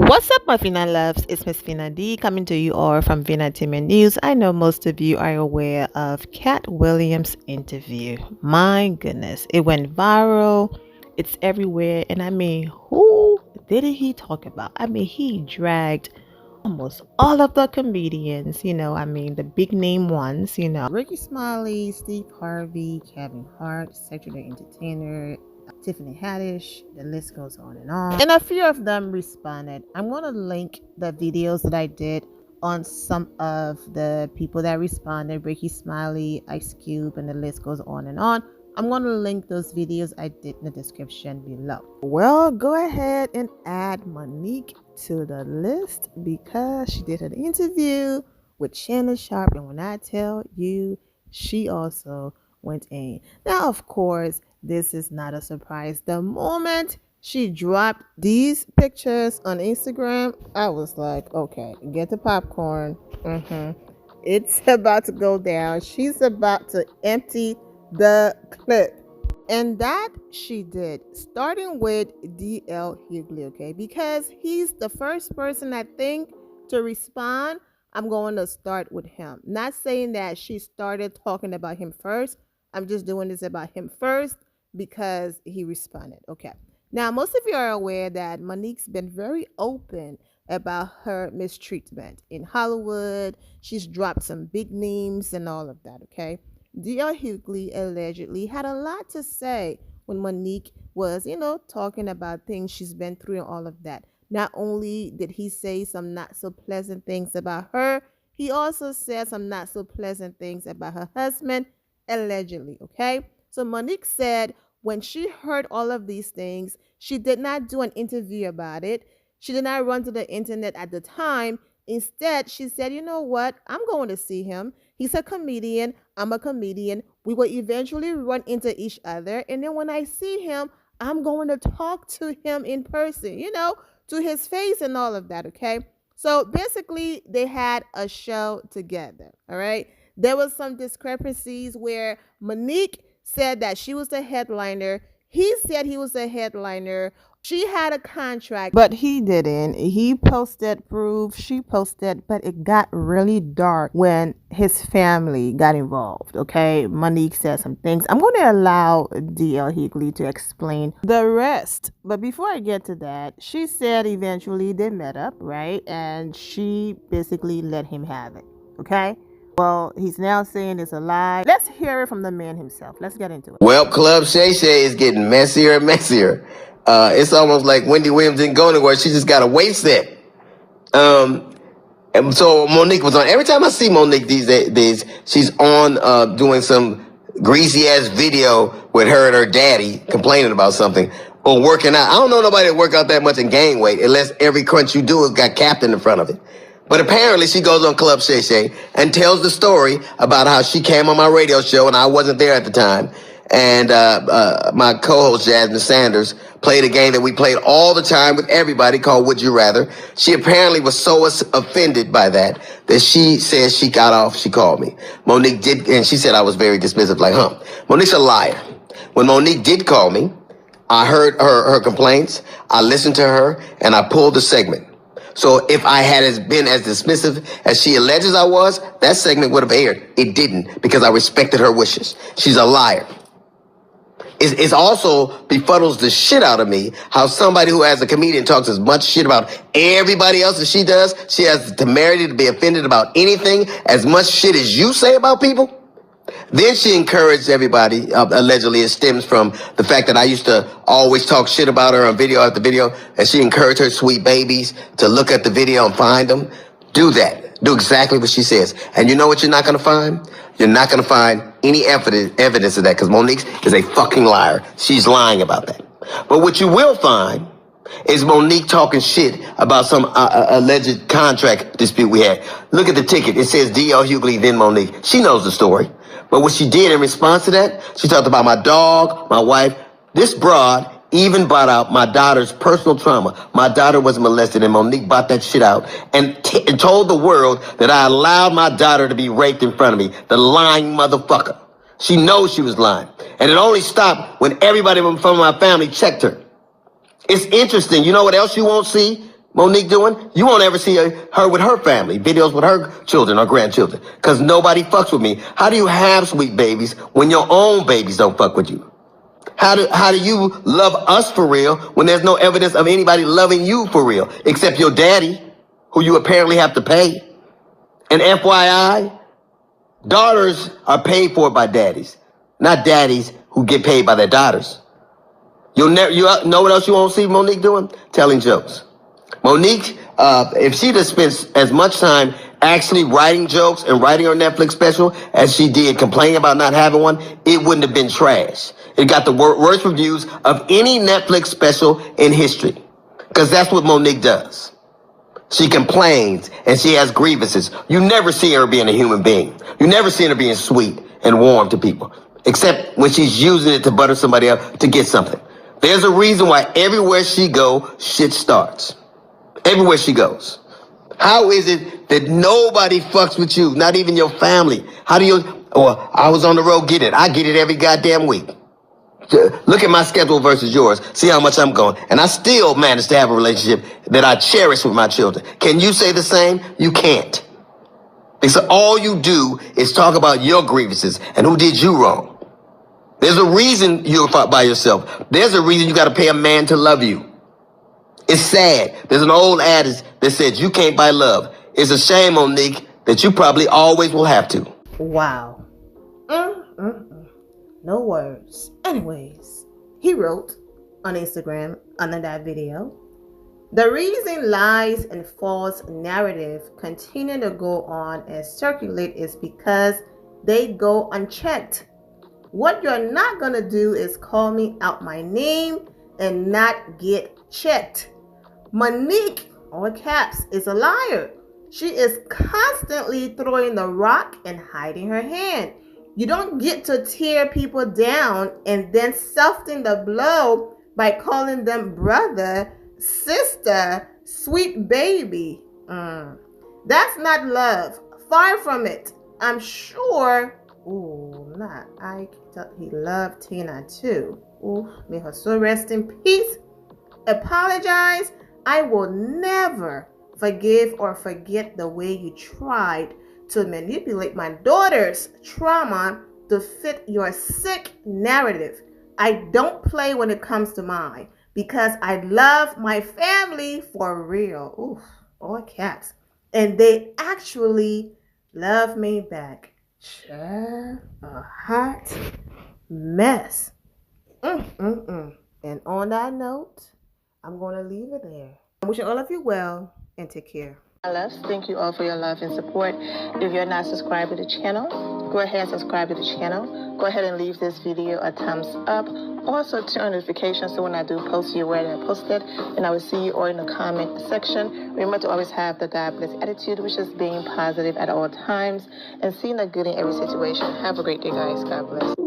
What's up, my Fina loves? It's Miss Fina D coming to you all from Fina Entertainment News. I know most of you are aware of Cat Williams' interview. My goodness, it went viral. It's everywhere. And I mean, who did he talk about? I mean, he dragged almost all of the comedians, the big name ones, Ricky Smiley, Steve Harvey, Kevin Hart, Cedric the Entertainer, Tiffany Haddish, the list goes on and on. And a few of them responded. I'm going to link the videos that I did on some of the people that responded, Ricky Smiley, Ice Cube, and the list goes on and on. I'm going to link those videos I did in the description below. Well, go ahead and add Monique to the list because she did an interview with Shannon Sharp, and when I tell you, she also went in. Now, of course, this is not a surprise. The moment she dropped these pictures on Instagram, I was like, okay, get the popcorn. It's about to go down. She's about to empty the clip. And that she did, starting with DL Hughley, okay? Because he's the first person I think to respond. I'm going to start with him. Not saying that she started talking about him first. I'm just doing this about him first because he responded. Okay. Now, most of you are aware that Monique's been very open about her mistreatment in Hollywood. She's dropped some big names and all of that, okay? D.L. Hughley allegedly had a lot to say when Monique was, talking about things she's been through and all of that. Not only did he say some not so pleasant things about her, he also said some not so pleasant things about her husband, allegedly, okay? So Monique said when she heard all of these things, she did not do an interview about it. She did not run to the internet at the time. Instead, she said, you know what? I'm going to see him. He's a comedian. I'm a comedian. We will eventually run into each other. And then when I see him, I'm going to talk to him in person, to his face and all of that, okay? So basically, they had a show together, all right? There was some discrepancies where Monique said that she was the headliner. He said he was a headliner. She had a contract, but he didn't. He posted proof, she posted, but it got really dark when his family got involved, okay? Monique said some things. I'm going to allow D.L. Hughley to explain the rest. But before I get to that, she said eventually they met up, right? And she basically let him have it, okay? Well, he's now saying it's a lie. Let's hear it from the man himself. Let's get into it. Well, Club Shay Shay is getting messier and messier. It's almost like Wendy Williams didn't go anywhere. She just got a waist set. And so Monique was on. Every time I see Monique these days, she's on doing some greasy ass video with her and her daddy complaining about something or working out. I don't know nobody that work out that much and gain weight unless every crunch you do has got Captain in front of it. But apparently she goes on Club Shay Shay and tells the story about how she came on my radio show and I wasn't there at the time. And my co-host Jasmine Sanders played a game that we played all the time with everybody called Would You Rather. She apparently was so offended by that she says she got off. She called me. Monique did, and she said I was very dismissive, like, Monique's a liar. When Monique did call me, I heard her complaints. I listened to her and I pulled the segment. So if I had been as dismissive as she alleges I was, that segment would have aired. It didn't because I respected her wishes. She's a liar. It's also befuddles the shit out of me how somebody who as a comedian talks as much shit about everybody else as she does, she has the temerity to be offended about anything as much shit as you say about people. Then she encouraged everybody, allegedly it stems from the fact that I used to always talk shit about her on video after video, and she encouraged her sweet babies to look at the video and find them. Do that. Do exactly what she says. And you know what you're not going to find? You're not going to find any evidence of that because Monique is a fucking liar. She's lying about that. But what you will find is Monique talking shit about some alleged contract dispute we had. Look at the ticket. It says D.L. Hughley, then Monique. She knows the story. But what she did in response to that, she talked about my dog, my wife. This broad even brought out my daughter's personal trauma. My daughter was molested and Monique brought that shit out and told the world that I allowed my daughter to be raped in front of me. The lying motherfucker. She knows she was lying. And it only stopped when everybody from my family checked her. It's interesting. You know what else you won't see? Monique doing, you won't ever see her with her family, videos with her children or grandchildren, because nobody fucks with me. How do you have sweet babies when your own babies don't fuck with you? How do you love us for real when there's no evidence of anybody loving you for real, except your daddy, who you apparently have to pay? And FYI, daughters are paid for by daddies, not daddies who get paid by their daughters. You know what else you won't see Monique doing? Telling jokes. Monique, if she'd have spent as much time actually writing jokes and writing her Netflix special as she did complaining about not having one, it wouldn't have been trash. It got the worst reviews of any Netflix special in history. Because that's what Monique does. She complains and she has grievances. You never see her being a human being. You never see her being sweet and warm to people, except when she's using it to butter somebody up to get something. There's a reason why everywhere she goes, shit starts. Everywhere she goes. How is it that nobody fucks with you, not even your family? How do you, I was on the road, get it. I get it every goddamn week. Look at my schedule versus yours. See how much I'm going. And I still manage to have a relationship that I cherish with my children. Can you say the same? You can't. Because all you do is talk about your grievances and who did you wrong. There's a reason you're by yourself. There's a reason you got to pay a man to love you. It's sad. There's an old adage that says you can't buy love. It's a shame, Monique, that you probably always will have to. Wow. No words. Anyways, he wrote on Instagram under that video, the reason lies and false narrative continue to go on and circulate is because they go unchecked. What you're not going to do is call me out my name and not get checked. Monique, all caps, is a liar. She is constantly throwing the rock and hiding her hand. You don't get to tear people down and then soften the blow by calling them brother, sister, sweet baby. That's not love. Far from it. I'm sure. I thought he loved Tina too. May her soul rest in peace. Apologize. I will never forgive or forget the way you tried to manipulate my daughter's trauma to fit your sick narrative. I don't play when it comes to mine because I love my family for real. All caps. And they actually love me back. A hot mess. And on that note, I'm going to leave it there. I'm wishing all of you well and take care. Thank you all for your love and support. If you're not subscribed to the channel, go ahead and subscribe to the channel. Go ahead and leave this video a thumbs up. Also turn on notifications so when I do post, you're aware that I posted. And I will see you all in the comment section. Remember to always have the God bless attitude, which is being positive at all times and seeing the good in every situation. Have a great day, guys. God bless.